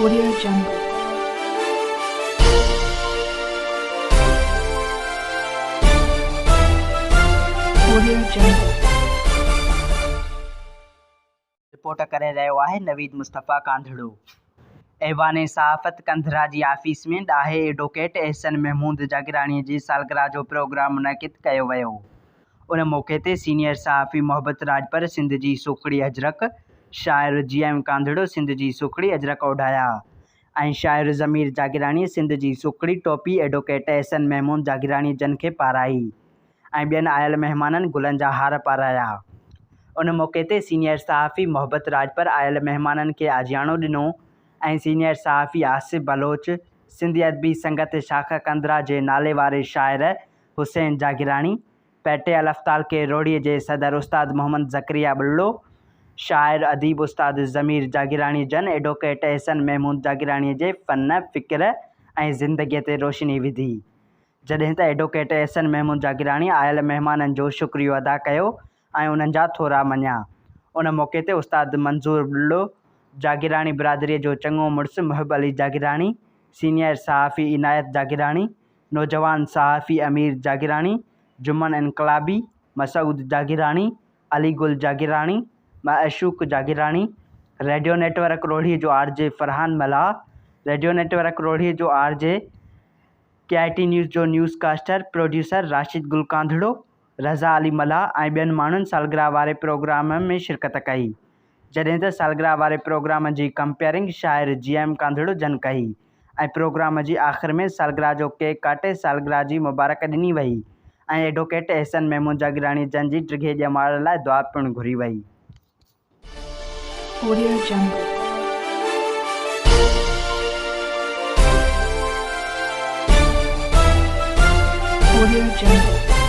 Audio Jungle. Audio Jungle. Report करे रहियो आहे नवीद मुस्तफ़ा कांधड़ो। ऐवान सहाफ़त कंधरा जी ऑफिस में ॾाहे एडवोकेट एहसन महमूद जागराणी जी सालगिरह जो प्रोग्राम मुनक़िद कयो वियो। उन मौक़े ते सीनियर सहाफ़ी मोहब्बत राजपर सिंध जी सुखड़ी अजरक, शाइर GM कांधड़ो सिंध जी सुखड़ी अजरक उॾाया ऐं शाइर ज़मीर जागराणी सिंध जी सुखड़ी टोपी एडवोकेट एहसन महमूद जागराणी जन खे पाराई ऐं ॿियनि आयल महिमाननि गुलनि जा हार पाराया। उन मौक़े ते सीनियर सहाफ़ी मोहब्बत राजपर आयल महिमाननि खे आजियाणो ॾिनो ऐं सीनियर सहाफ़ी आसिफ बलोच, सिंधी अदबी संगत शाख़ कंधरा जे नाले वारे शाइर हुसैन जागराणी, पैटे अलफ्ताल के रोड़ीअ जे सदर उस्ताद मोहम्मद ज़करिया बुल्लो, शाइर अदीब उस्ताद ज़मीर जागराणी जन एडवोकेट एहसन महमूद जागराणी जे फ़न, फ़िक्र ऐं ज़िंदगीअ ते रोशनी विधी। जॾहिं त एडवोकेट एहसन महमूद जागराणी आयल महिमाननि जो शुक्रियो अदा कयो ऐं उन्हनि जा थोरा मञिया। उन मौक़े ते उस्ताद मंज़ूर बुल्लो, जागराणी बिरादरीअ जो चङो मुड़ुसु मुहिब अली जागराणी, सीनियर सहाफ़ी इनायत जागराणी, नौजवान सहाफ़ी अमीर जागराणी, जुमन इनकलाबी, मसूद जागराणी, अली गुल जागराणी, मशूक जागराणी, रेडियो नेटवर्क रोढ़ी जो RJ फरहान मल्हा, रेडियो नेटवर्क रोढ़ी जो RJ, KIT न्यूज़ जो न्यूज़ कास्टर प्रोड्यूसर राशिद गुल कांधड़ो, रज़ा अली मल्हा ऐं ॿियनि माण्हुनि सालगिरह वारे प्रोग्राम में शिरकत कई। जॾहिं त सालगिरह वारे प्रोग्राम जी कंपेयरिंग शाइर GM कांधड़ो जन कई ऐं प्रोग्राम जी आख़िर में सालगिरह जो केक काटे सालगिरह जी मुबारक ॾिनी वई ऐं एडवोकेट एहसन महमूद जागराणी जन जी टिघे ॼमाइण लाइ दुआ पिणु घुरी वई। Audio Jungle. Audio Jungle.